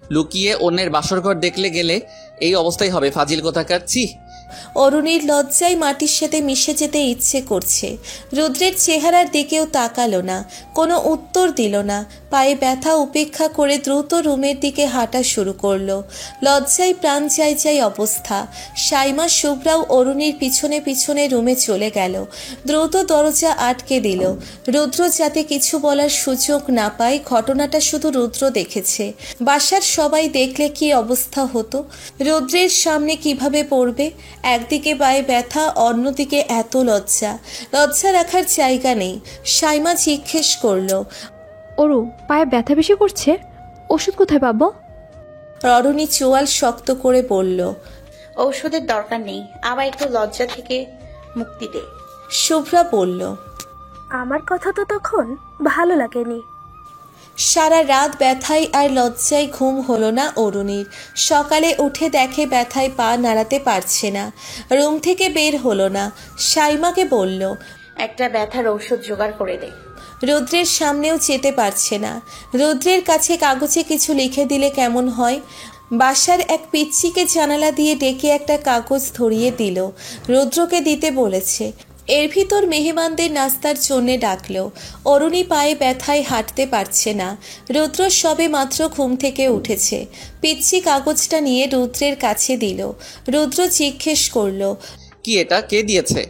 লুকিয়ে অন্যের বাসরঘর দেখলে গেলে এই অবস্থাই হবে, ফাজিল কোথাকার। ছি। অরুণীর লজ্জায় মাটির সাথে মিশে যেতে ইচ্ছে করছে। রুদ্রের চেহারার দিকেও তাকালো না, কোনো উত্তর দিল না। পায়ে ব্যথা উপেক্ষা করে দ্রুত রুমের দিকে হাঁটা শুরু করলো। লজ্জায় প্রাণ চাই অবস্থা। সাইমা শুভ্রাও অরুণীর পিছনে পিছনে রুমে চলে গেল। দ্রুত দরজা আটকে দিল। রুদ্র যাতে কিছু বলার সুযোগ না পায়, ঘটনাটা শুধু রুদ্র দেখেছে। বাসার সবাই দেখলে কি অবস্থা হতো? রুদ্রের সামনে কিভাবে পড়বে? একদিকে পায়ে ব্যথা, অন্যদিকে এত লজ্জা। লজ্জা রাখার জায়গা নেই। সাইমা জিজ্ঞেস করলো, ওরু, পায়ে ব্যথা বেশি করছে, ওষুধ কোথায় পাবো? অরুণী চোয়াল শক্ত করে বলল, ঔষধের দরকার নেই, আবার একটু লজ্জা থেকে মুক্তি দে। শুভ্রা বলল, আমার কথা তো তখন ভালো লাগেনি। সারা রাত ব্যথায় আর লজ্জায় ঘুম হলো না অরুণীর। সকালে উঠে দেখে ব্যথায় পা নাড়াতে পারছে না, রুম থেকে বের হলো না। সাইমাকে বলল, একটা ব্যথার ঔষধ জোগাড় করে দে। রুদ্রের সামনেও যেতে পারছে না। রুদ্রের কাছে কাগজে কিছু লিখে দিলে কেমন হয়? বাসার এক পিচ্চিকে জানালা দিয়ে ডেকে একটা কাগজ ধরিয়ে দিল। রুদ্রকে দিতে বলেছে। এর ভিতর মেহমানদের নাস্তার জন্যে ডাকলো। অরুণী পায়ে ব্যথায় হাঁটতে পারছে না। রুদ্র সবে মাত্র ঘুম থেকে উঠেছে। পিচ্চি কাগজটা নিয়ে রুদ্রের কাছে দিল। রুদ্র জিজ্ঞেস করলো, কি এটা, কে দিয়েছে?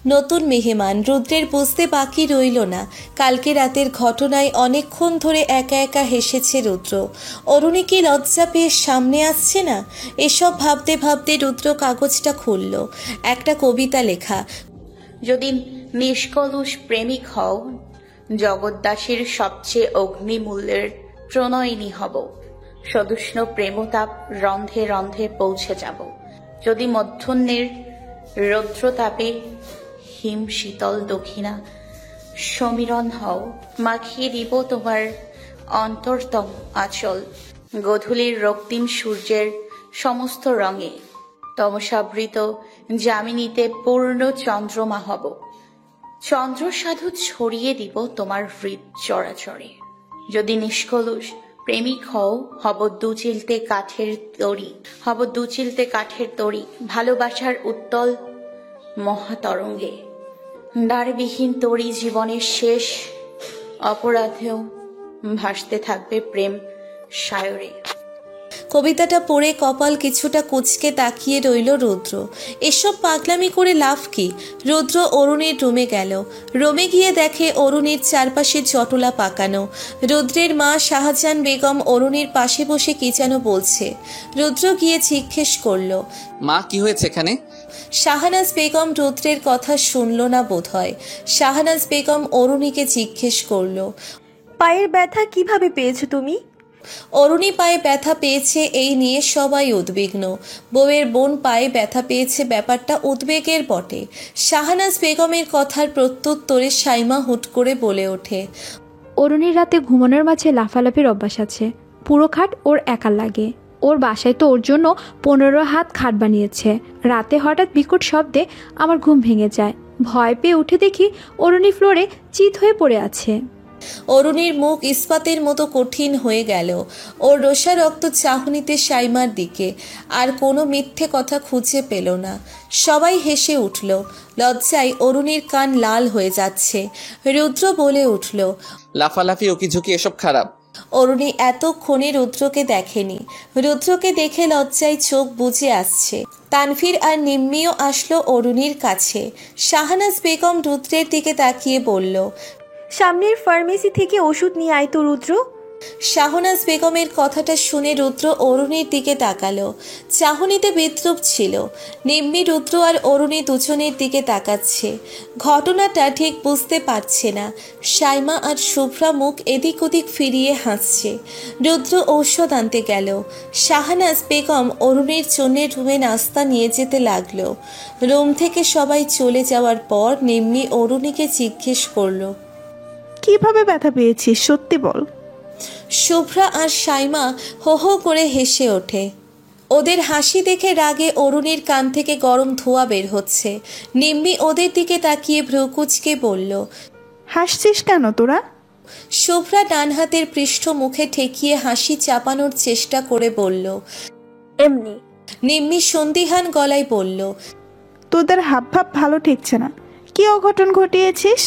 নতুন মেহমান। রুদ্রের বুঝতে বাকি রইল না। কালকে রাতের ঘটনায় অনেকক্ষণ ধরে একা একা হেসেছে রুদ্র। অরুণী কি লজ্জা পেয়ে সামনে আসছে না? এসব ভাবতে ভাবতে রুদ্র কাগজটা খুলল। একটা কবিতা লেখা। যদি নিষ্কলুষ প্রেমিক হও, জগদ্দাসীর সবচেয়ে অগ্নিমূল্যের প্রণয়িনী হব। সদুষ্ণ প্রেমতাপ রন্ধে রন্ধে পৌঁছে যাব। যদি মধ্যাহ্নের রৌদ্রতাপে হিম শীতল দক্ষিণা সমীরণ হও, মাখিয়ে দিব তোমার অন্তরতম আঁচল গধূলির রক্তিম সূর্যের সমস্ত রঙে। তমসাবৃত যামিনীতে পূর্ণ চন্দ্রমা হব। চন্দ্র সাধু ছড়িয়ে দিব তোমার হৃদ চরাচরে। যদি নিষ্কলুষ প্রেমিক হও, হব দু চিলতে কাঠের তরী, ভালোবাসার উত্তল মহাতরঙ্গে। দ্বারবিহীন তরী জীবনের শেষ অপরাধেও ভাসতে থাকবে প্রেম সায়রে। কবিতাটা পড়ে কপাল কিছুটা কুঁচকে তাকিয়ে রইল রুদ্র। এসব পাগলামি করে লাভ কি? রুদ্র অরুণীর রুমে গেল। রুমে গিয়ে দেখে অরুণীর চারপাশে চটলা পাকানো। রুদ্রের মা শাহজাহান বেগম অরুণীর পাশে বসে কি যেন বলছে। রুদ্র গিয়ে জিজ্ঞেস করল, মা, কি হয়েছে এখানে? শাহনাজ বেগম রুদ্রের কথা শুনল না বোধহয়। শাহনাজ বেগম অরুণীকে জিজ্ঞেস করল, পায়ের ব্যথা কিভাবে পেয়েছো তুমি? অরুণী পায়ে ব্যথা পেয়েছে এই নিয়ে সবাই উদ্বিগ্ন। বউয়ের বোন পায়ে ব্যথা পেয়েছে, ব্যাপারটা উদ্বেগের বটে। শাহনাজ বেগমের কথার প্রত্যুত্তরে সাইমা হুট করে বলে ওঠে, অরুণীর রাতে ঘুমানোর মাঝে লাফালাফির অভ্যাস আছে। পুরো খাট ওর একার লাগে। ওর বাসায় তো ওর জন্য 15 হাত খাট বানিয়েছে। রাতে হঠাৎ বিকট শব্দে আমার ঘুম ভেঙে যায়। ভয় পেয়ে উঠে দেখি অরুণী ফ্লোরে চিত হয়ে পড়ে আছে। অরুণীর মুখ ইস্পাতের মতো কঠিন হয়ে গেল। ওর রোষা রক্ত চাহনিতে সাইমার দিকে। আর কোনো মিথ্যে কথা খুঁজে পেল না। সবাই হেসে উঠল। লজ্জায় অরুণীর কান লাল হয়ে যাচ্ছে। রুদ্র বলে উঠল, লাফালাফি ওকিঝুঁকি এসব খারাপ। অরুণী এতক্ষণে রুদ্রকে দেখেনি। রুদ্রকে দেখে লজ্জায় চোখ বুজে আসছে। তানভীর আর নিম্মিও আসলো অরুণীর কাছে। শাহনাজ বেগম রুদ্রের দিকে তাকিয়ে বলল, সামনের ফার্মেসি থেকে ওষুধ নিয়ে আয় তো রুদ্র। শাহনাজ বেগমের কথাটা শুনে রুদ্র অরুণীর দিকে তাকালো। চাহনিতে বিদ্রুপ ছিল। নিম্মি, রুদ্র আর অরুণী দুজনের দিকে তাকাচ্ছে। ঘটনাটা ঠিক বুঝতে পারছে না। সাইমা আর শুভ্রা মুখ এদিক ওদিক ফিরিয়ে হাসছে। রুদ্র ঔষধ আনতে গেল। শাহনাজ বেগম অরুণীর জন্য রুমে নাস্তা নিয়ে যেতে লাগলো। রুম থেকে সবাই চলে যাওয়ার পর নিম্মি অরুণীকে জিজ্ঞেস করলো, কিভাবে ব্যথা পেয়েছিস সত্যি বল। শুভ্রা আর সাইমা হো হো করে হেসে ওঠে। ওদের হাসি দেখে রাগে অরুণীর কান থেকে গরম ধোঁয়া বের হচ্ছে। নিম্মি ওদের দিকে তাকিয়ে ভ্রুকুচকে বলল, হাসছিস কেন তোরা? শুভ্রা ডান হাতের পৃষ্ঠ মুখে ঠেকিয়ে হাসি চাপানোর চেষ্টা করে বলল। এমনি। নিম্মি সন্দিহান গলায় বলল। তোদের হাবভাব ভালো ঠেকছে না। কি অঘটন ঘটিয়েছিস?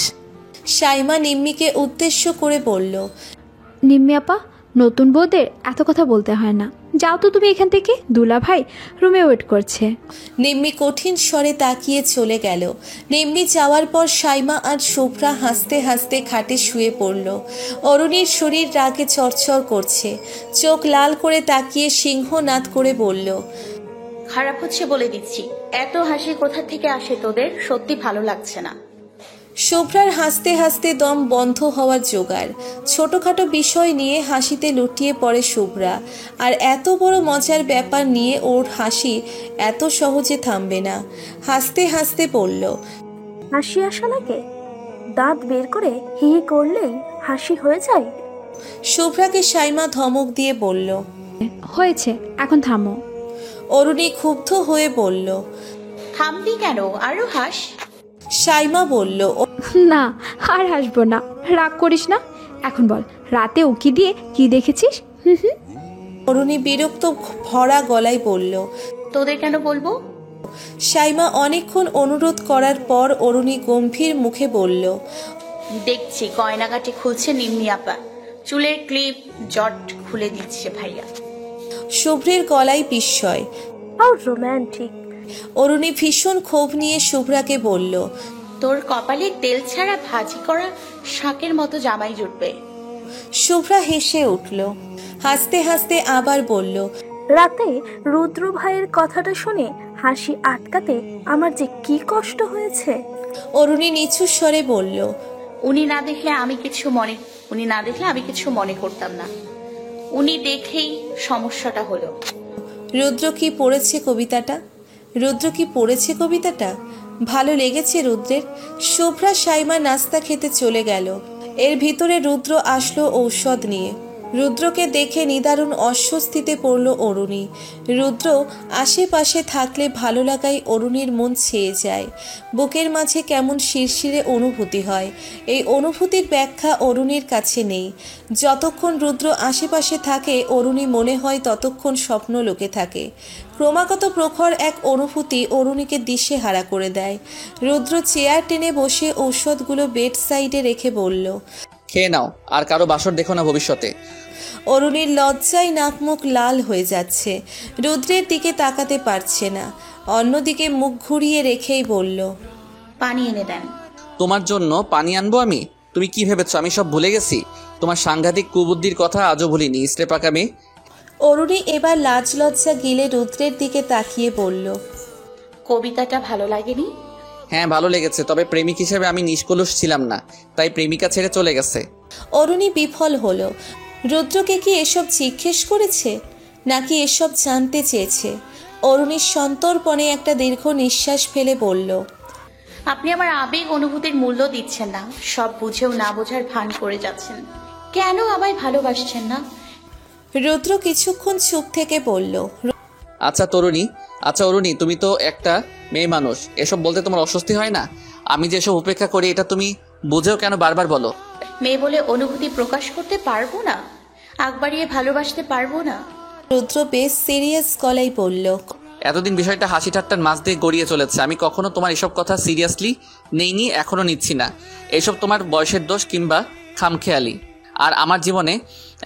সাইমা নিম্মিকে উদ্দেশ্য করে বলল। নিম্মি আপা, নতুন বউদের এত কথা বলতে হয় না। যাও তো তুমি এখান থেকে, দুলা ভাই রুমে ওয়েট করছে। নিম্মি কঠিন স্বরে তাকিয়ে চলে গেল। নিম্মি যাওয়ার পর সাইমা আর শুভ্রা হাসতে হাসতে খাটে শুয়ে পড়ল। অরুণীর শরীর রাগে চরচর করছে, চোখ লাল করে তাকিয়ে সিংহনাদ করে বলল। খারাপ হচ্ছে বলে দিচ্ছি। এত হাসি কোথা থেকে আসে তোদের? সত্যি ভালো লাগছে না। শুভ্রার হাসতে হাসতে দম বন্ধ হওয়ার জোগাড়। ছোটখাটো বিষয় নিয়ে হাসিতে লুটিয়ে পড়ে শুভ্রা, আর এত বড় মজার ব্যাপার নিয়ে ওর হাসি এত সহজে থামবে না। হাসতে হাসতে বলল। হাসি আসা লাগে? দাঁত বের করে হি হি করলেই হাসি হয়ে যায়? শুভ্রাকে সাইমা ধমক দিয়ে বলল। হয়েছে, এখন থামো। অরুণী ক্ষুব্ধ হয়ে বলল। থামবি কেন? আরো হাস। সাইমা বলল। না, আর হাসবো না। রাগ করিস না। এখন বল, রাতে উকি দিয়ে কি দেখেছিস? অরুণী বিরক্ত ভরা গলায় বলল। তোদের কেন বলবো? সাইমা অনেকক্ষণ অনুরোধ করার পর অরুণী গম্ভীর মুখে বলল। দেখছি গয়নাগাটি খুলছে নিম্মি আপা, চুলের ক্লিপ জট খুলে দিচ্ছে ভাইয়া। শুভ্রের গলায় বিস্ময়। How romantic. অরুণী ভীষণ ক্ষোভ নিয়ে শুভ্রাকে বলল। তোর কপালে তেল ছাড়া ভাজি করা শাকের মতো জামাই জুটবে। শুভ্রা হেসে উঠল। হাসতে হাসতে আবার বলল। রাতে রুদ্র ভাইয়ের কথাটা শুনে হাসি আটকাতে আমার যে কি কষ্ট হয়েছে। অরুণী নিচু স্বরে বলল। উনি না দেখলে আমি কিছু মনে করতাম না। উনি দেখেই সমস্যাটা হলো। রুদ্র কি পড়েছে কবিতাটা? ভালো লেগেছে রুদ্রের? শুভ্রা সাইমা নাস্তা খেতে চলে গেল। এর ভিতরে রুদ্র আসলো ঔষধ নিয়ে। রুদ্রকে দেখে নিদারুণ অস্বস্তিতে পড়ল অরুণী। রুদ্র আশেপাশে থাকলে ভালো লাগাই অরুণীর মন ছেয়ে যায়। বুকের মাঝে কেমন শিরশিরে অনুভূতি হয়। এই অনুভূতির ব্যাখ্যা অরুণীর কাছে নেই। যতক্ষণ রুদ্র আশেপাশে থাকে অরুণী মনে হয় ততক্ষণ স্বপ্ন লোকে থাকে। ক্রমাগত প্রখর এক অনুভূতি অরুণীকে দিশেহারা করে দেয়। রুদ্র চেয়ার টেনে বসে ঔষধগুলো বেড সাইডে রেখে বলল। খেয়ে নাও, আর কারো বাসর দেখো না ভবিষ্যতে। অরুণীর লজ্জায় নাক মুখ লাল হয়ে যাচ্ছে। রুদ্রের দিকে তাকাতে পারছে না। অন্যদিকে মুখ ঘুরিয়ে রেখেই বলল। পানি এনে দেন। তোমার জন্য পানি আনবো আমি? তুমি কি ভেবেছো আমি সব ভুলে গেছি? তোমার সাংঘাতিক কুবুদ্ধির কথা আজও ভুলিনি, ইস্ত্রে পাকা মেয়ে। অরুণী এবার লাজ লজ্জা গিলে রুদ্রের দিকে তাকিয়ে বলল। কবিতাটা ভালো লাগেনি? হ্যাঁ, ভালো লেগেছে, তবে প্রেমিক হিসেবে আমি নিষ্কলুষ ছিলাম না, তাই প্রেমিকা ছেড়ে চলে গেছে। অরুণী বিফল হলো। রুদ্রকে কি এসব জিজ্ঞেস করেছে, নাকি এসব জানতে চেয়েছে? অরুণীর সন্তর্পণে একটা দীর্ঘ নিঃশ্বাস ফেলে বলল। আপনি আমার আবেগ অনুভূতির মূল্য দিচ্ছেন না, সব বুঝেও না বোঝার ভান করে যাচ্ছেন। কেন আমায় ভালোবাসছেন না? রুদ্র কিছুক্ষণ চুপ থেকে বলল। আচ্ছা অরুণী, তুমি তো একটা মেয়ে মানুষ, এসব বলতে তোমার অস্বস্তি হয় না? আমি যেসব উপেক্ষা করি এটা তুমি বুঝেও কেন বারবার বলো? মেয়ে বলে অনুভূতি প্রকাশ করতে পারবো না, আগ বাড়িয়ে ভালোবাসতে পারবো না। রুদ্র বেশ সিরিয়াস গলায় বলল। এতদিন বিষয়টা হাসি ঠাট্টার মাঝ দিয়ে গড়িয়ে চলেছে, আমি কখনো তোমার এসব কথা সিরিয়াসলি নেইনি, এখনো নিচ্ছি না। এসব তোমার বয়সের দোষ কিংবা খামখেয়ালি। আর আমার জীবনে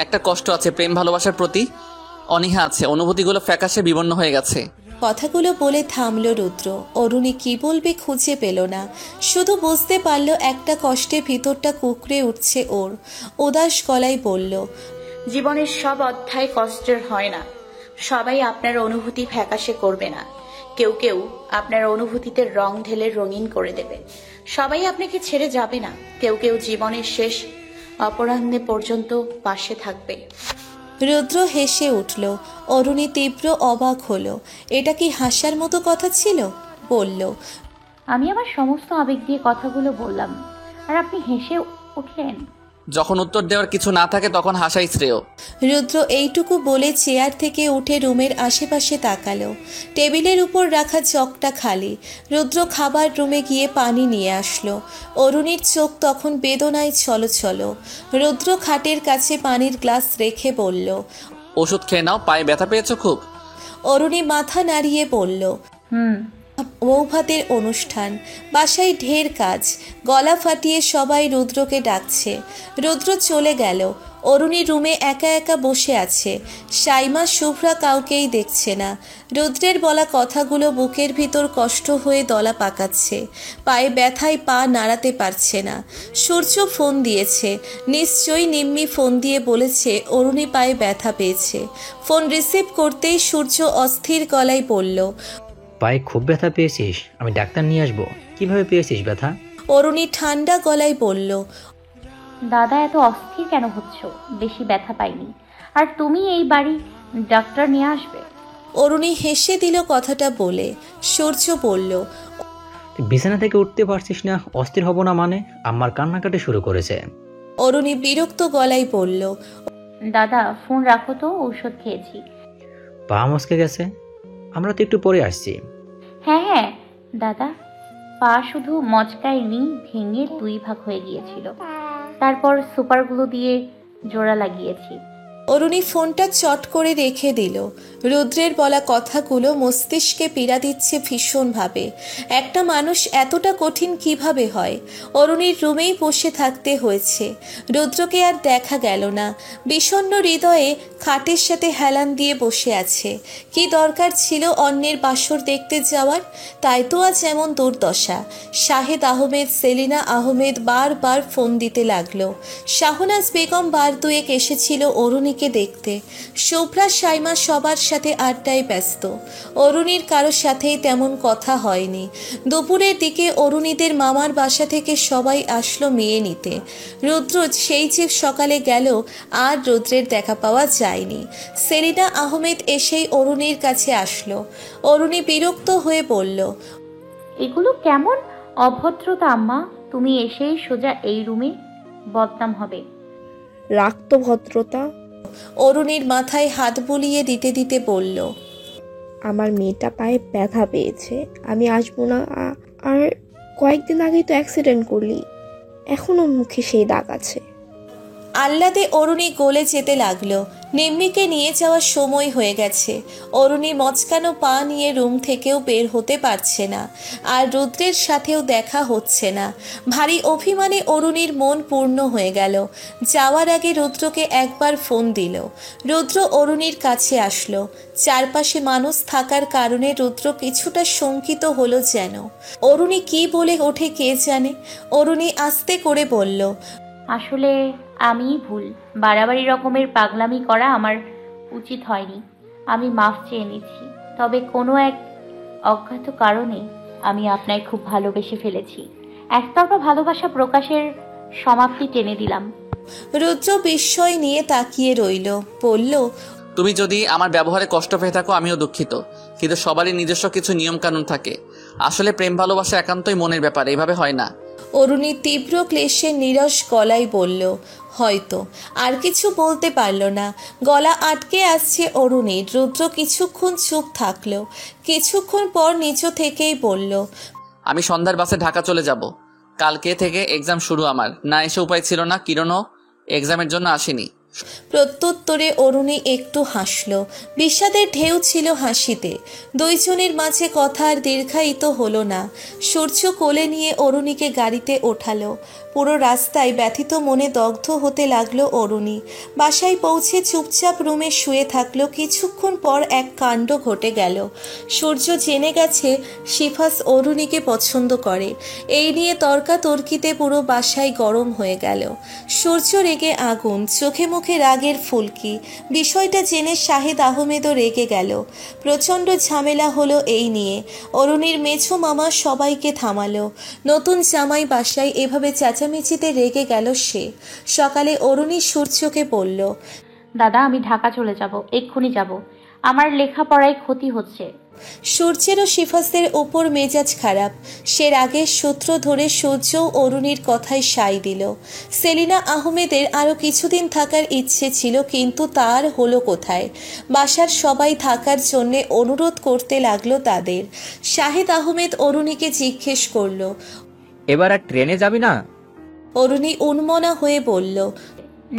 একটা কষ্ট আছে, প্রেম ভালোবাসার প্রতি অনীহা আছে, অনুভূতিগুলো ফ্যাকাশে বিবর্ণ হয়ে গেছে। কথাগুলো বলে থামল রুদ্র। অরুণী কি বলবে খুঁজে পেল না, শুধু বুঝতে পারল একটা কষ্টে ভিতরটা কুকড়ে উঠছে ওর। উদাস গলায় বলল। জীবনের সব অধ্যায় কষ্টের হয় না, সবাই আপনার অনুভূতি ফ্যাকাশে করবে না। কেউ কেউ আপনার অনুভূতিতে রং ঢেলে রঙিন করে দেবে। সবাই আপনাকে ছেড়ে যাবে না, কেউ কেউ জীবনের শেষ অপরাহ্নে পর্যন্ত পাশে থাকবে। রুদ্র হেসে উঠল। অরুণী তীব্র অবাক হলো। এটা কি হাসার মতো কথা ছিল? বলল। আমি আমার সমস্ত আবেগ দিয়ে কথাগুলো বললাম আর আপনি হেসে উঠলেন। যখন উত্তর দেওয়ার কিছু না থাকে তখন হাসাই শ্রেয়। রুদ্র এইটুকু বলে চেয়ার থেকে উঠে রুমের আশেপাশে তাকালো। টেবিলের উপর রাখা জগটা খালি। রুদ্র খাবার রুমে গিয়ে পানি নিয়ে আসলো। অরুণীর চোখ তখন বেদনায় ছলছল। রুদ্র খাটের কাছে পানির গ্লাস রেখে বলল, ওষুধ খেয়ে নাও, পায়ে ব্যথা পেয়েছো খুব? অরুণী মাথা নাড়িয়ে বলল, বৌভাতের অনুষ্ঠান, বাসায় ঢের কাজ, গলা ফাটিয়ে সবাই রুদ্রকে ডাকছে। রুদ্র চলে গেল। অরুণী রুমে একা একা বসে আছে। সাইমা, শুভ্রা কাউকেই দেখছে না। রুদ্রের বলা কথাগুলো বুকের ভিতর কষ্ট হয়ে দলা পাকাচ্ছে। পায়ে ব্যথায় পা নাড়াতে পারছে না। সূর্য ফোন দিয়েছে। নিশ্চয়ই নিম্মি ফোন দিয়ে বলেছে অরুণী পায়ে ব্যথা পেয়েছে। ফোন রিসিভ করতেই সূর্য অস্থির গলায় বলল, পায়ে খুব ব্যথা পেয়েছিস? আমি ডাক্তার নিয়ে আসবো। কিভাবে পেয়েছিস ব্যথা? অরুণী ঠান্ডা গলায় বলল, দাদা এত অস্থির কেন হচ্ছ? বেশি ব্যথা পাইনি। আর তুমি এই বাড়ি ডাক্তার নিয়ে আসবে? অরুণী হেসে দিল কথাটা বলে। সূর্য বলল, তুই বিছানা থেকে উঠতে পারছিস না, অস্থির হব না মানে? আমার কান্নাকাটি শুরু করেছে। অরুণী বিরক্ত গলায় বলল, দাদা ফোন রাখো তো, ঔষধ খেয়েছি। পা মচকে গেছে, আমরা তো একটু পরে আসছি। হ্যাঁ হ্যাঁ দাদা, পা শুধু মচকায়নি, ভেঙে 2 ভাগ হয়ে গিয়েছিল। তারপর সুপারগুলো দিয়ে জোড়া লাগিয়েছি। অরুণী ফোনটা চট করে রেখে দিল। রুদ্রের বলা কথাগুলো মস্তিষ্কে পীড়া দিচ্ছে ভীষণভাবে। একটা মানুষ এতটা কঠিন কিভাবে হয়? অরুণীর রুমেই বসে থাকতে হয়েছে। রুদ্রকে আর দেখা গেল না। বিষণ্ণ হৃদয়ে খাটের সাথে হেলান দিয়ে বসে আছে। কি দরকার ছিল অন্যের বাসর দেখতে যাওয়ার? তাই তো আজ এমন দুর্দশা। শাহেদ আহমেদ, সেলিনা আহমেদ বারবার ফোন দিতে লাগলো। শাহনাজ বেগম বার দুয়েক এসেছিল অরুণীকে দেখতে। শুভ্রা, সাইমা সবার সাথে আড্ডায় ব্যস্ত। অরুণীর কারোর সাথেই তেমন কথা হয়নি। দুপুরের দিকে অরুণীদের মামার বাসা থেকে সবাই আসলো মেয়ে নিতে। রুদ্র সেই যে সকালে গেল, আর রুদ্রের দেখা পাওয়া যায়নি। সেলিনা আহমেদ এসেই অরুণীর কাছে আসলো। অরুণী বিরক্ত হয়ে বলল, এগুলো কেমন অভদ্রতা আম্মা? তুমি এসেই সোজা এই রুমে, বদনাম হবে। রাখত ভদ্রতা। অরুণীর মাথায় হাত বুলিয়ে দিতে দিতে বলল, আমার মেয়েটা পায়ে ব্যথা পেয়েছে, আমি আসবো না। আর কয়েকদিন আগেই তো অ্যাক্সিডেন্ট করলি, এখনো মুখে সেই দাগ আছে। আহ্লাদে অরুণী গলে যেতে লাগলো। নিম্মিকে নিয়ে যাওয়ার সময় হয়ে গেছে। অরুণী মচকানো পা নিয়ে রুম থেকেও বের হতে পারছে না। আর রুদ্রের সাথেও দেখা হচ্ছে না। ভারী অভিমানে অরুণীর মন পূর্ণ হয়ে গেল। যাওয়ার আগে রুদ্রকে একবার ফোন দিল। রুদ্র অরুণীর কাছে আসলো। চারপাশে মানুষ থাকার কারণে রুদ্র কিছুটা শঙ্কিত হলো যেন। অরুণী কি বলে ওঠে কে জানে। অরুণী আস্তে করে বলল, আসলে আমিই ভুল। বাড়াবাড়ি রকমের পাগলামি করা আমার উচিত হয়নি। আমি মাফ চেয়ে নিচ্ছি। তবে কোনো এক অজ্ঞাত কারণে আমি আপনায় খুব ভালোবেসে ফেলেছি। একতরফা ভালোবাসা প্রকাশের সমাপ্তি টেনে দিলাম। রুদ্র বিস্ময় নিয়ে তাকিয়ে রইল। বলল, তুমি যদি আমার ব্যবহারে কষ্ট পেয়ে থাকো আমিও দুঃখিত, কিন্তু সবারই নিজস্ব কিছু নিয়মকানুন থাকে। আসলে প্রেম ভালোবাসা একান্তই মনের ব্যাপার, এভাবে হয় না। অরুণী তীব্র ক্লেশে নিরস গলায় বলল, হয়তো। আর কিছু বলতে পারল না। গলা আটকে আসছে অরুণীর। রুদ্র কিছুক্ষণ চুপ থাকলো। কিছুক্ষণ পর নিচু থেকেই বলল, আমি সন্ধ্যার বাসে ঢাকা চলে যাব। কালকে থেকে এক্সাম শুরু আমার। না এসে উপায় ছিল না, কিরণও এক্সামের জন্য আসেনি। প্রত্যুত্তরে অরুণী একটু হাসল। বিষাদের ঢেউ ছিল হাসিতে। দুইজনের মাঝে কথা আর দীর্ঘায়িত হলো না। সূর্য কোলে নিয়ে অরুণীকে গাড়িতে ওঠালো। পুরো রাস্তায় ব্যথিত মনে দগ্ধ হতে লাগলো অরুণী। বাসায় পৌঁছে চুপচাপ রুমে শুয়ে থাকলো। কিছুক্ষণ পর এক কাণ্ড ঘটে গেল। সূর্য জেনে গেছে শিফাস অরুণীকে পছন্দ করে। এই নিয়ে তর্কাতর্কিতে পুরো বাসায় গরম হয়ে গেল। সূর্য রেগে আগুন, চোখে মুখে রাগের ফুলকি। বিষয়টা জেনে শাহেদ আহমেদও রেগে গেল। প্রচণ্ড ঝামেলা হলো এই নিয়ে। অরুণীর মেছো মামা সবাইকে থামালো। নতুন জামাই বাসায় এভাবে চেঁচামেচিতে রেগে গেল সে। সকালে অরুণী সূর্যকে বলল, দাদা আমি ঢাকা চলে যাব, এক্ষুনি যাব। আমার লেখাপড়ায় ক্ষতি হচ্ছে। সূর্যের ও শিফাসের ওপর মেজাজ খারাপ। সে রাগের সূত্র ধরে সূর্যও অরুণীর কথায় সায় দিল। সেলিনা আহমেদের আরও কিছুদিন থাকার ইচ্ছে ছিল, কিন্তু তার হলো কোথায়। বাসার সবাই থাকার জন্যে অনুরোধ করতে লাগলো তাদের। শাহিদ আহমেদ অরুণীকে জিজ্ঞেস করলো। এবার আর ট্রেনে যাবি না? অরুণী উন্মনা হয়ে বলল,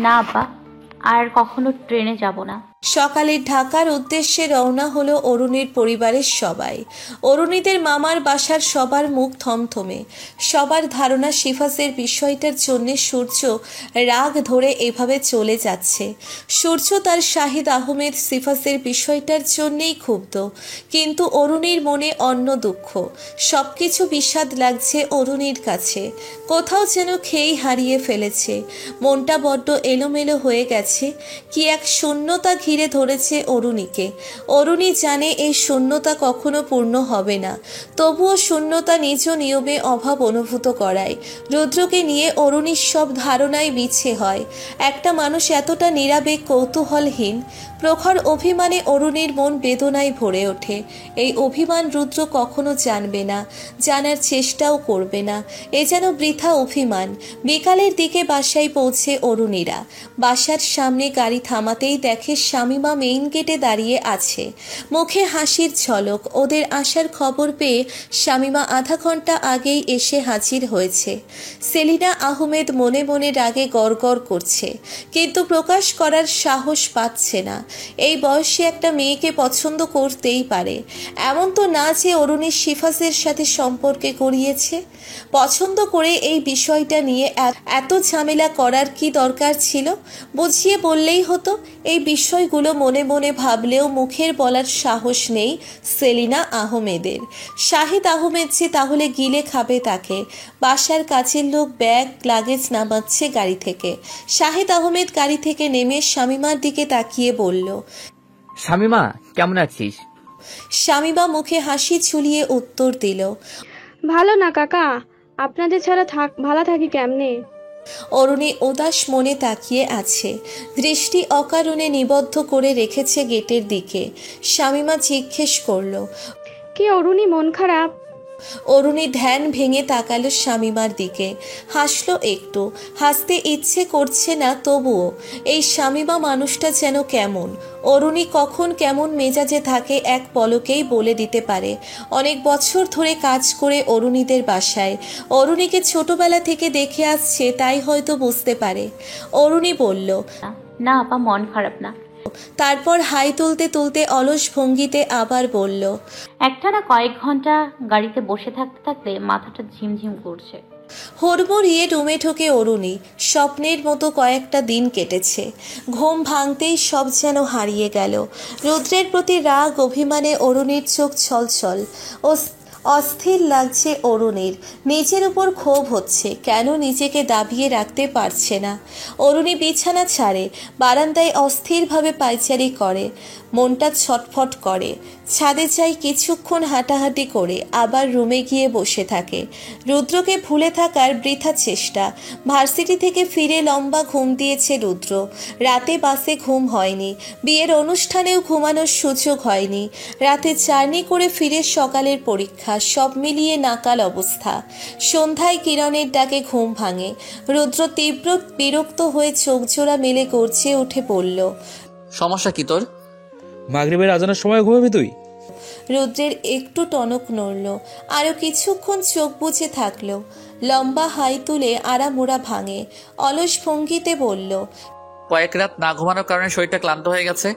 না আপা, আর কখনো ট্রেনে যাব না। সকালে ঢাকার উদ্দেশ্যে রওনা হলো অরুণীর পরিবারের সবাই। অরুণীদের মামার বাসার সবার মুখ থমথমে। সবার ধারণা শিফাসের বিষয়টার জন্যে সূর্য রাগ ধরে এভাবে চলে যাচ্ছে। সূর্য তার শাহিদ আহমেদ সিফাসের বিষয়টার জন্যেই ক্ষুব্ধ, কিন্তু অরুণীর মনে অন্য দুঃখ। সব কিছু বিষাদ লাগছে অরুণীর কাছে। কোথাও যেন খেই হারিয়ে ফেলেছে। মনটা বড্ড এলোমেলো হয়ে গেছে। কি এক শূন্যতা ঘিরে ধরেছে অরুণীকে। অরুণী জানে এই শূন্যতা কখনো পূর্ণ হবে না, তবুও শূন্যতা নিজ নিয়মে অভাব অনুভূত করায়। রুদ্রকে নিয়ে অরুণীর সব ধারণাই মিছে হয়। একটা মানুষ এতটা নিরাবেগ কৌতূহলহীন। প্রখর অভিমানে অরুণীর মন বেদনায় ভরে ওঠে। এই অভিমান রুদ্র কখনো জানবে না, জানার চেষ্টাও করবে না। এ যেন বৃথা অভিমান। বিকালের দিকে বাসায় পৌঁছে অরুণীরা। বাসার সামনে গাড়ি থামাতেই দেখে শামিমা মেইন গেটে দাঁড়িয়ে আছে, মুখে হাসির ঝলক। ওদের আসার খবর পেয়ে শামিমা আধা ঘন্টা আগেই এসে হাজির হয়েছে। সেলিনা আহমেদ মনে মনে রাগে গড়গড় করছে, কিন্তু প্রকাশ করার সাহস পাচ্ছে না। এই বয়সে একটা মেয়েকে পছন্দ করতেই পারে, এমন তো না যে অরুণী শিফাসের সাথে সম্পর্কে করিয়েছে। পছন্দ করে এই বিষয়টা নিয়ে এত ঝামেলা করার কি দরকার ছিল? বুঝিয়ে বললেই হতো। এই বিষয়গুলো মনে মনে ভাবলেও মুখের বলার সাহস নেই সেলিনা আহমেদের। শাহিদ আহমেদ যে তাহলে গিলে খাবে তাকে। বাসার কাছের লোক ব্যাগ লাগেজ নামাচ্ছে গাড়ি থেকে। শাহিদ আহমেদ গাড়ি থেকে নেমে শামিমার দিকে তাকিয়ে বলল, শামিমা কেমন আছিস? শামিমা মুখে হাসি ঝুলিয়ে উত্তর দিল, ভালো না কাকা, আপনাদের ছাড়া ভালো থাকি কেমনে? অরুণী উদাস মনে তাকিয়ে আছে, দৃষ্টি অকারণে নিবদ্ধ করে রেখেছে গেটের দিকে। শামিমা জিজ্ঞেস করলো, কি অরুণী মন খারাপ? অরুণী ধ্যান ভেঙে তাকালো শামিমার দিকে, হাসলো একটু। হাসতে ইচ্ছে করছে না, তবুও এই শামিমা মানুষটা যেন কেমন। অরুণী কখন কেমন মেজাজে থাকে এক পলকেই বলে দিতে পারে। অনেক বছর ধরে কাজ করে অরুণীদের বাসায়, অরুণীকে ছোটবেলা থেকে দেখে আসছে, তাই হয়তো বুঝতে পারে। অরুণী বলল, না আপা, মন খারাপ না। তারপর হাই তুলতে তুলতে অলস ভঙ্গিতে আবার বলল, একটানা কয়েক ঘন্টা গাড়িতে বসে থাকতে থাকতে মাথাটা ঝিমঝিম করছে। হুড়মুড়িয়ে রুমে ঢোকে অরুণী। স্বপ্নের মতো কয়েকটা দিন কেটেছে। ঘুম ভাঙতেই সব যেন হারিয়ে গেল। রুদ্রের প্রতি রাগ অভিমানে অরুণীর চোখ ছলছল। অস্থির লাগছে অরুণীর। নিজের উপর ক্ষোভ হচ্ছে, কেন নিজেকে দাবিয়ে রাখতে পারছে না। অরুণী বিছানা ছাড়ে, বারান্দায় অস্থিরভাবে পায়চারি করে, মনটা ছটফট করে। ছাদে যাই, কিছুক্ষণ হাঁটাহাঁটি করে আবার রুমে গিয়ে বসে থাকে। রুদ্রকে ভুলে থাকার বৃথা চেষ্টা। ভার্সিটি থেকে ফিরে লম্বা ঘুম দিয়েছে রুদ্র। রাতে বাসে ঘুম হয়নি, বিয়ের অনুষ্ঠানেও ঘুমানোর সুযোগ হয়নি। রাতে জার্নি করে ফিরে সকালের পরীক্ষা, সব মিলিয়ে নাকাল অবস্থা। সন্ধ্যায় কিরণের ডাকে ঘুম ভাঙে। রুদ্র তীব্র বিরক্ত হয়ে চোখ জোড়া মেলে গর্জে উঠে পড়ল, সমস্যা কি তোর? মাগরিবের আজানের সময় ঘুমাবি তুই? রুদ্রের একটু টনক নড়ল, আরও কিছুক্ষণ চোখ বুজে থাকল। লম্বা হাই তুলে আড়ামোড়া ভাঙে, অলস ভঙ্গিতে বলল, কয়েক রাত না ঘুমানোর কারণে শরীরটা ক্লান্ত হয়ে গেছে।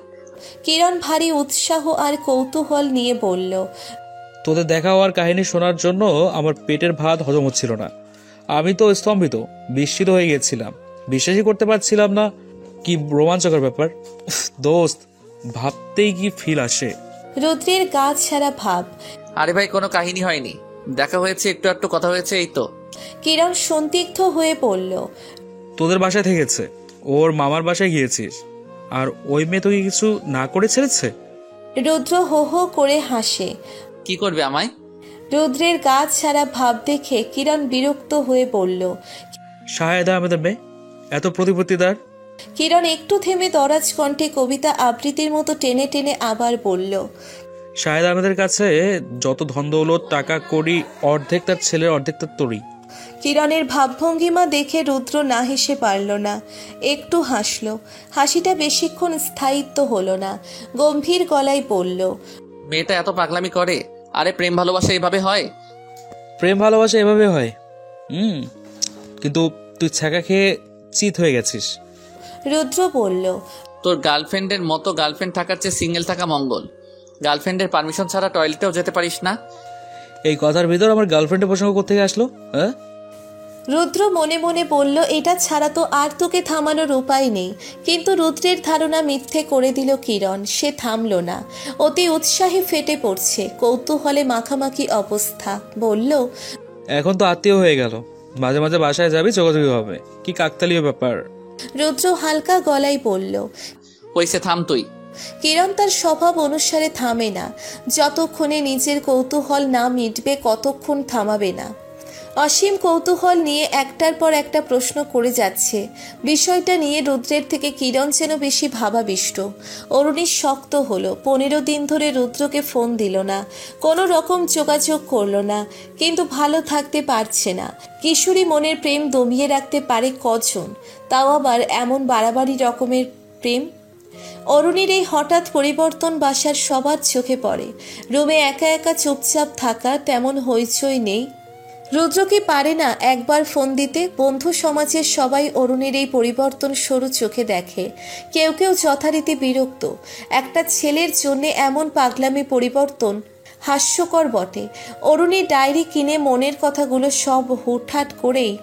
কিরণ ভারী উৎসাহ আর কৌতূহল নিয়ে বলল, তোদের দেখা হওয়ার কাহিনী শোনার জন্য আমার পেটের ভাত হজম হচ্ছিল না। আমি তো স্তম্ভিত, বিস্মিত হয়ে গেছিলাম, বিশ্বাসই করতে পারছিলাম না। কি রোমাঞ্চকর ব্যাপার দোস্ত, ভাবতেই কি ফিল আসে। রুদ্রের গা ছাড়া ভাব। আরে ভাই, কোনো কাহিনী হয়নি, দেখা হয়েছে, একটু একটু কথা হয়েছে, এই তো। কিরণ সন্দিগ্ধ হয়ে পড়ল, তোদের বাসায় থেকেছে, ওর মামার বাসায় গিয়েছিস, আর ওই মেয়ে তোকে কিছু না করে ছেড়েছে? রুদ্র হো হো করে হাসে। কি করবে আমায়? রুদ্রের গা ছাড়া ভাব দেখে কিরণ বিরক্ত হয়ে বলল, শাহেদ আহমেদের মেয়ে, এত প্রতিপত্তিদার, কিরণ একটু থেমে দরাজ কণ্ঠে কবিতা আবৃত্তির মতো টেনে টেনে আবার বলল, শাহেদ আহমেদের কাছে যত ধন দৌলত টাকা করি অর্ধেক তার ছেলের, অর্ধেক তার তোরই। কিরণের ভাবভঙ্গিমা দেখে রুদ্র না হেসে পারল না, একটু হাসল। হাসিটা বেশিক্ষণ স্থায়িত্ব হলো না। গম্ভীর গলায় বলল, মেয়েটা এত পাগলামি করে? আরে প্রেম ভালোবাসা এইভাবে হয়? প্রেম ভালোবাসা এভাবে হয়। কিন্তু তুই ছ্যাঁকা খেয়ে চিত হয়ে গেছিস। রুদ্র বলল, তোর গার্লফ্রেন্ডের মতো গার্লফ্রেন্ড থাকার চেয়ে সিঙ্গেল থাকা মঙ্গল। গার্লফ্রেন্ডের পারমিশন ছাড়া টয়লেটেও যেতে পারিস না? এই কথার ভিতর আমার গার্লফ্রেন্ডের প্রসঙ্গ কোত্থেকে আসলো? হ্যাঁ, রুদ্র মনে মনে বলল, এটা ছাড়া তো আর তোকে থামানোর উপায় নেই। কিন্তু রুদ্রের ধারণা মিথ্যে করে দিল কিরণ। সে থামল না, অতি উৎসাহে ফেটে পড়ছে, কৌতূহলে মাখামাখি অবস্থা। বলল, এখন তো আত্মীয় হয়ে গেল, মাঝে মাঝে বাসায় যাবি, যোগাযোগী হবে। কি কাকতালীয় ব্যাপার। রুদ্র হালকা গলায় বলল। হইছে, থাম তুই। কিরণ তার স্বভাব অনুসারে থামে না। যতক্ষণে নিজের কৌতূহল না মিটবে কতক্ষণ থামাবে না। অসীম কৌতূহল নিয়ে একটার পর একটা প্রশ্ন করে যাচ্ছে। বিষয়টা নিয়ে রুদ্রের থেকে কিরণ যেন বেশি ভাবাবিষ্ট। অরুণী শক্ত হলো। 15 দিন ধরে রুদ্রকে ফোন দিল না, কোনো রকম যোগাযোগ করলো না। কিন্তু ভালো থাকতে পারছে না। কিশোরী মনের প্রেম দমিয়ে রাখতে পারে কজন? তাও আবার এমন বাড়াবাড়ি রকমের প্রেম। অরুণীর এই হঠাৎ পরিবর্তন বাসার সবার চোখে পড়ে। রুমে একা একা চুপচাপ থাকা, তেমন হইচই নেই। রুদ্র কি পারে না একবার ফোন দিতে? বন্ধু সমাজের সবাই অরুণের এই পরিবর্তন সরু চোখে দেখে। কেউ কেউ যথারীতি বিরক্ত। একটা ছেলের জন্য এমন পাগলামি পরিবর্তন হাস্যকর বটে। অরুণী ডায়েরি কিনে মনের কথাগুলো সব হুটহাট করেই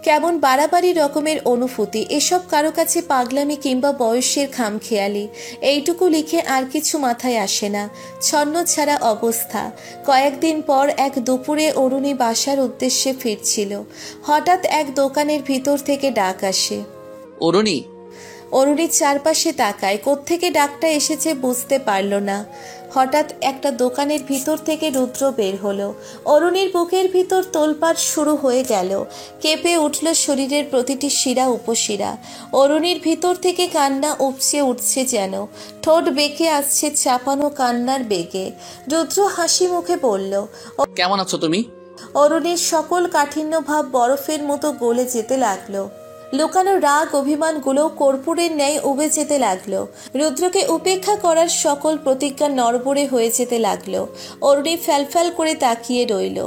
কেমন বাড়াবাড়ি রকমের অনুভূতি। এসব কারো কাছে পাগলামি কিংবা বয়সের খামখেয়ালি। এইটুকু লিখে আর কিছু মাথায় আসে না। ছন্ন ছাড়া অবস্থা। কয়েকদিন পর এক দুপুরে অরুণী বাসার উদ্দেশ্যে ফিরছিল। হঠাৎ এক দোকানের ভিতর থেকে ডাক আসে, অরুণী। অরুণীর চারপাশে তাকায়, কোত্থেকে ডাকটা এসেছে বুঝতে পারল না। হঠাৎ একটা দোকানের ভিতর থেকে রুদ্র বের হলো। অরুণীর বুকের ভিতর তোলপাড় শুরু হয়ে গেল। কেঁপে উঠল শরীরের প্রতিটি শিরা উপশিরা। অরুণীর ভিতর থেকে কান্না উপচে উঠছে যেন। ঠোঁট বেঁকে আসছে চাপানো কান্নার বেগে। রুদ্র হাসি মুখে বলল, কেমন আছো তুমি? অরুণীর সকল কাঠিন্য ভাব বরফের মতো গলে যেতে লাগলো। লুকানো রাগ অভিমানগুলো কর্পূরের ন্যায় উবে যেতে লাগলো। রুদ্রকে উপেক্ষা করার সকল প্রতিজ্ঞা নড়বড়ে হয়ে যেতে লাগলো। অরুণী ফ্যালফ্যাল করে তাকিয়ে রইল।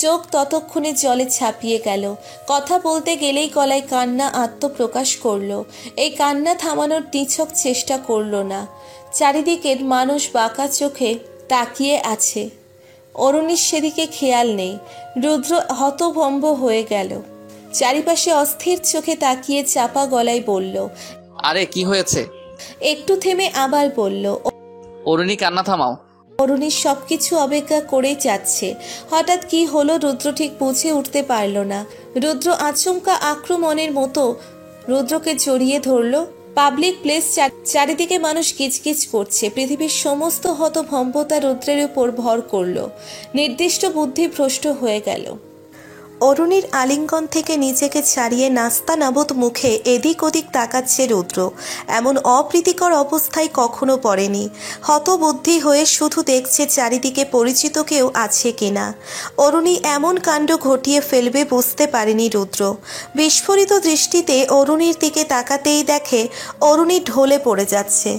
চোখ ততক্ষণে জলে ছাপিয়ে গেল। কথা বলতে গেলেই গলায় কান্না আত্মপ্রকাশ করলো। এই কান্না থামানোর নিছক চেষ্টা করলো না। চারিদিকের মানুষ বাঁকা চোখে তাকিয়ে আছে। অরুণীর সেদিকে খেয়াল নেই। রুদ্র হতভম্ব হয়ে গেল। চারিপাশে অস্থির চোখে তাকিয়ে চাপা গলায় বলল, আরে কি হয়েছে? একটু থেমে আবার বলল, অরুণী, কান্না থামাও। অরুণী সবকিছু অপেক্ষা করেই যাচ্ছে। হঠাৎ কি হলো রুদ্র ঠিক বুঝে উঠতে পারল না। রুদ্র আচমকা আক্রমণের মতো রুদ্রকে জড়িয়ে ধরল। পাবলিক প্লেস, চারিদিকে মানুষ কিচকিচ করছে। পৃথিবীর সমস্ত হতভম্বতা রুদ্রের উপর ভর করল। নির্দিষ্ট বুদ্ধি ভ্রষ্ট হয়ে গেল। অরুণীর আলিঙ্গন থেকে নিজেকে ছাড়িয়ে নাস্তানাবুদ মুখে এদিক ওদিক তাকাচ্ছে রুদ্র। এমন অপ্রীতিকর অবস্থায় কখনো পড়েনি। হতবুদ্ধি হয়ে শুধু দেখছে চারিদিকে পরিচিত কেউ আছে কিনা। অরুণী এমন কাণ্ড ঘটিয়ে ফেলবে বুঝতে পারেনি রুদ্র। বিস্ফোরিত দৃষ্টিতে অরুণীর দিকে তাকাতেই দেখে অরুণী ঢলে পড়ে যাচ্ছে।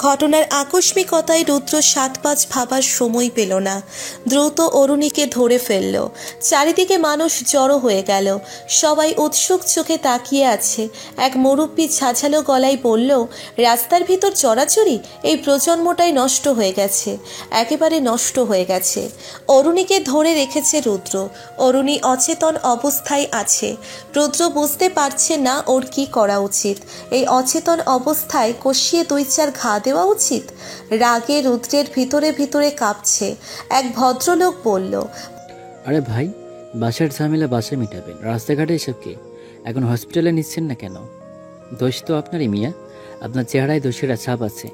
ঘটনার আকস্মিকতায় রুদ্র 7-5 ভাবার সময় পেল না। দ্রুত অরুণীকে ধরে ফেলল। চারিদিকে মানুষ জড়ো হয়ে গেল। সবাই উৎসুক চোখে তাকিয়ে আছে। এক মুরব্বী ঝাঝালো গলায় বলল, রাস্তার ভিতর চড়াচড়ি? এই প্রজন্মটাই নষ্ট হয়ে গেছে, একেবারে নষ্ট হয়ে গেছে। অরুণীকে ধরে রেখেছে রুদ্র। অরুণী অচেতন অবস্থায় আছে। রুদ্র বুঝতে পারছে না ওর কি করা উচিত। এই অচেতন অবস্থায় কষিয়ে 2-4 ঘা দেওয়া উচিত। রাগে রুদ্রের ভিতরে ভিতরে কাঁপছে। এক ভদ্রলোক বলল, আরে ভাই, বাসার ঝামেলা বাসায় মেটাবেন, রাস্তাঘাটে এসব কি? এখন হসপিটালে নিচ্ছেন না কেন? দোষ তো আপনারই মিয়া, আপনার চেহারায় দোষের ছাপ আছে।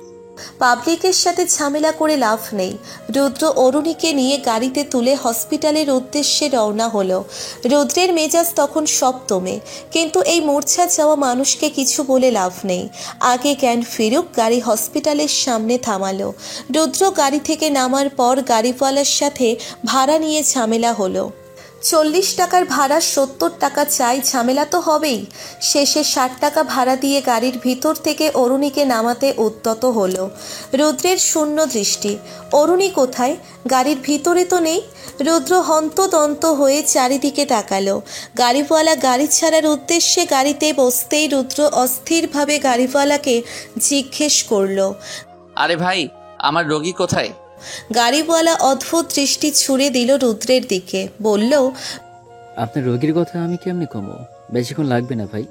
পাবলিকের সাথে ঝামেলা করে লাভ নেই। রুদ্র অরুণীকে নিয়ে গাড়িতে তুলে হসপিটালের উদ্দেশ্যে রওনা হলো। রুদ্রের মেজাজ তখন সপ্তমে, কিন্তু এই মূর্ছা যাওয়া মানুষকে কিছু বলে লাভ নেই। আগে জ্ঞান ফিরুক। গাড়ি হসপিটালের সামনে থামালো। রুদ্র গাড়ি থেকে নামার পর গাড়িওয়ালার সাথে ভাড়া নিয়ে ঝামেলা হলো। 40 টাকার ভাড়া 70 টাকা চাই, ঝামেলা তো হবেই। শেষে 60 টাকা ভাড়া দিয়ে গাড়ির ভিতর থেকে অরুণীকে নামাতে উদ্যত হলো। রুদ্রের শূন্য দৃষ্টি। অরুণী কোথায়? গাড়ির ভিতরে তো নেই। রুদ্র হন্তদন্ত হয়ে চারিদিকে তাকালো। গাড়িওয়ালা গাড়ি ছাড়ার উদ্দেশ্যে গাড়িতে বসতেই রুদ্র অস্থিরভাবে গাড়িওয়ালাকে জিজ্ঞেস করলো, আরে ভাই, আমার রোগী কোথায়? গাড়িওয়ালা অদ্ভুত দৃষ্টি ছুড়ে দিল রুদ্রের দিকে, বলল, আপনার রোগীর কথা আমি কেমনি কমো? বেশিক্ষণ লাগবে না ভাই।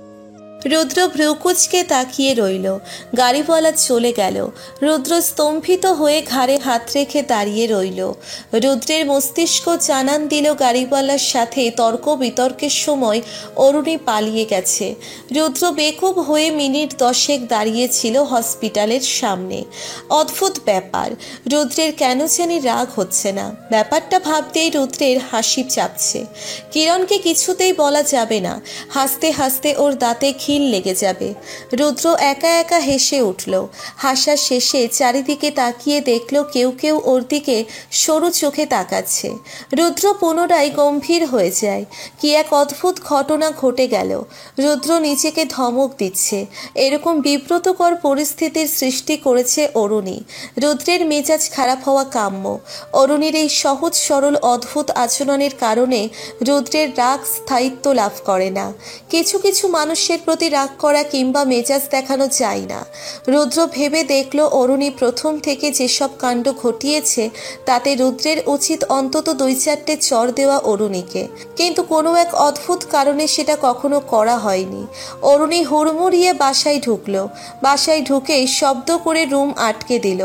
রুদ্র ভ্রুকুচকে তাকিয়ে রইল। গাড়িওয়ালা চলে গেল। রুদ্র স্তম্ভিত হয়ে ঘাড়ে হাত রেখে দাঁড়িয়ে রইল। রুদ্রের মস্তিষ্ক জানান দিল গাড়িওয়ালার সাথে তর্ক বিতর্কের সময় অরুণী পালিয়ে গেছে। রুদ্র বেকুব হয়ে মিনিট 10 দাঁড়িয়েছিল হসপিটালের সামনে। অদ্ভুত ব্যাপার, রুদ্রের কেন জানি রাগ হচ্ছে না। ব্যাপারটা ভাবতেই রুদ্রের হাসি চাপছে। কিরণকে কিছুতেই বলা যাবে না, হাসতে হাসতে ওর দাঁতে লেগে যাবে। রুদ্র একা একা হেসে উঠল। হাসা শেষে চারিদিকে তাকিয়ে দেখল কেউ কেউ ওর দিকে সরু চোখে তাকাচ্ছে। রুদ্র পুনরায় গম্ভীর হয়ে যায়। কি এক অদ্ভুত ঘটনা ঘটে গেল। রুদ্র নিজেকে ধমক দিচ্ছে। এরকম বিব্রতকর পরিস্থিতির সৃষ্টি করেছে অরুণী। রুদ্রের মেজাজ খারাপ হওয়া কাম্য। অরুণীর এই সহজ সরল অদ্ভুত আচরণের কারণে রুদ্রের রাগ স্থায়িত্ব লাভ করে না। কিছু কিছু মানুষের প্রতি রাগ করা কিংবা মেজাজ দেখানো যায় না। রুদ্র ভেবে দেখল অরুণী প্রথম থেকে যেসব কাণ্ড ঘটিয়েছে তাতে রুদ্রের উচিত অন্তত 2-4টে চড় দেওয়া অরুণীকে, কিন্তু কোনো এক অদ্ভুত কারণে সেটা কখনো করা হয়নি। অরুণী হুড়মুড়িয়ে বাসায় ঢুকলো। বাসায় ঢুকেই শব্দ করে রুম আটকে দিল।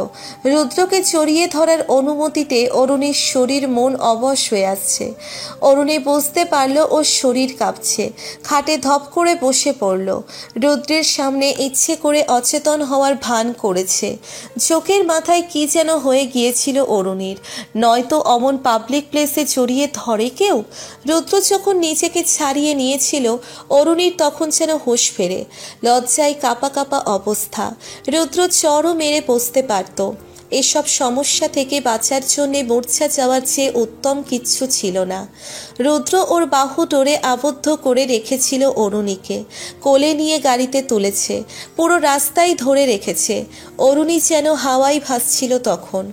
রুদ্রকে জড়িয়ে ধরার অনুমতিতে অরুণীর শরীর মন অবশ হয়ে আসছে। অরুণী বুঝতে পারল ওর শরীর কাঁপছে। খাটে ধপ করে বসে পড়ল। রুদ্রের সামনে ইচ্ছে করে অচেতন হওয়ার ভান করেছে। চোখের মাথায় কি যেন হয়ে গিয়েছিল অরুণীর। নয়তো অমন পাবলিক প্লেসে জড়িয়ে ধরে কেউ। রুদ্র যখন নিজেকে ছাড়িয়ে নিয়েছিল অরুণীর তখন যেন হুঁশ ফেরে। লজ্জায় কাঁপা কাঁপা অবস্থা। রুদ্র চড়ও মেরে বসতে পারত। এসব সমস্যা থেকে বাঁচার জন্যে মূর্ছা যাওয়ার চেয়ে উত্তম কিচ্ছু ছিল না। রুদ্র ওর বাহু ডোরে আবদ্ধ করে রেখেছিল অরুণীকে। কোলে নিয়ে গাড়িতে তুলেছে। পুরো রাস্তায় ধরে রেখেছে। অরুণী যেন হাওয়ায় ভাসছিল তখন।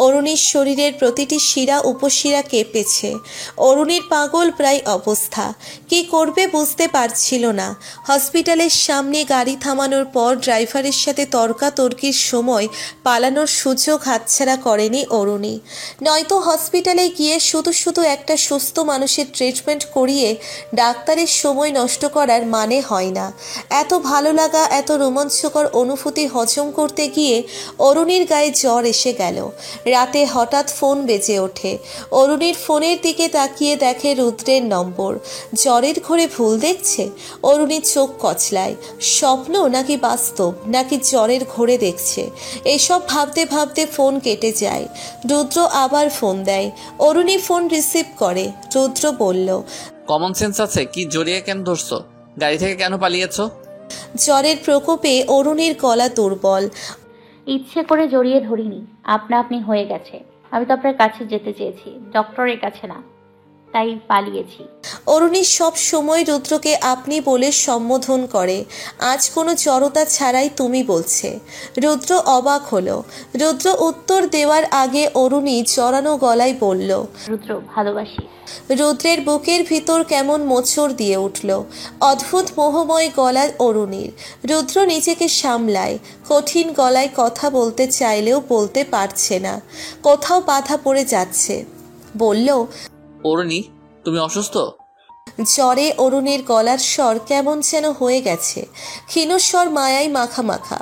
অরুণীর শরীরের প্রতিটি শিরা উপশিরা কেঁপেছে। অরুণীর পাগল প্রায় অবস্থা। কি করবে বুঝতে পারছিল না। হসপিটালের সামনে গাড়ি থামানোর পর ড্রাইভারের সাথে তর্কাতর্কির সময় পালানোর সুযোগ হাতছাড়া করেনি অরুণী। নয়তো হসপিটালে গিয়ে শুধু শুধু একটা সুস্থ মানুষের ট্রিটমেন্ট করিয়ে ডাক্তারের সময় নষ্ট করার মানে হয় না। এত ভালো লাগা, এত রোমাঞ্চকর অনুভূতি হজম করতে গিয়ে অরুণীর গায়ে জ্বর এসে গেল। রাতে হঠাৎ ফোন বেজে ওঠে। অরুণীর ফোনের দিকে তাকিয়ে দেখে রুদ্রের নম্বর। জ্বরের ঘোরে ভুল দেখছে। অরুণীর চোখ কচলায়। স্বপ্ন নাকি বাস্তব, নাকি জ্বরের ঘোরে দেখছে। এসব ভাবতে ভাবতে ফোন কেটে যায়। রুদ্র আবার ফোন দেয়। অরুণী ফোন রিসিভ করে। রুদ্র বলল, কমন সেন্স আছে? কি জড়িয়ে কেন ধরছো? গাড়ি থেকে কেন পালিয়েছো? জ্বরের প্রকোপে অরুণীর গলা দুর্বল। ইচ্ছে করে জড়িয়ে ধরিনি, আপনা আপনি হয়ে গেছে। আমি তো আপনার কাছে যেতে চেয়েছি, ডক্টরের কাছে না, তাই পালিয়েছি। অরুণী সব সময় রুদ্রকে আপনি বলে সম্বোধন করে। আজ কোনো জড়তা ছাড়াই তুমি বলছে। রুদ্র অবাক হলো। রুদ্র উত্তর দেওয়ার আগে অরুণী জড়ানো গলায় বলল, রুদ্র, ভালোবাসি। রুদ্রের বুকের ভিতর কেমন মোচড় দিয়ে উঠল। অদ্ভুত মোহময় গলা অরুণীর। রুদ্র নিজেকে সামলায়। কঠিন গলায় কথা বলতে চাইলেও বলতে পারছে না। কোথাও বাধা পড়ে যাচ্ছে। বলল, অরুণী, তুমি অসুস্থ? জ্বরে অরুণীর গলার স্বর কেমন যেন হয়ে গেছে। ক্ষীণস্বর মায়ায় মাখা মাখা।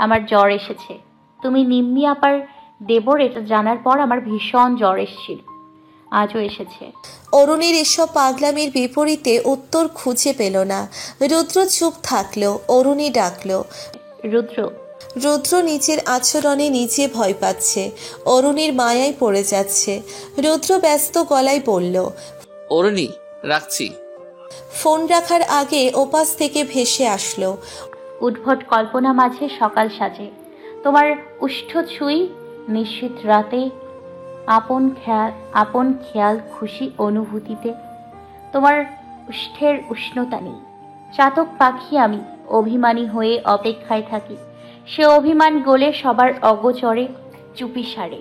আমার জ্বর এসেছে। তুমি নিম্মি আপার দেবর, এটা জানার পর আমার ভীষণ জ্বর এসেছিল, আজও এসেছে। অরুণীর এসব পাগলামির বিপরীতে উত্তর খুঁজে পেল না। রুদ্র চুপ থাকলো। অরুণী ডাকলো, রুদ্র। রুদ্র নিজের আচরণে নিজে ভয় পাচ্ছে, অরুণীর মায়ায় পড়ে যাচ্ছে। রুদ্র ব্যস্ত গলায় বলল, অরুণী, রাখছি। ফোন রাখার আগে ওপাশ থেকে ভেসে আসলো, উদ্ভট কল্পনা মাঝে সকাল সাজে, তোমার উষ্ঠ ছুঁই নিশ্চিত রাতে, আপন খেয়াল খুশি অনুভূতিতে, তোমার উষ্ঠের উষ্ণতা নেই। চাতক পাখি আমি, অভিমানী হয়ে অপেক্ষায় থাকি, সে অভিমান গলে সবার অগোচরে চুপি সারে।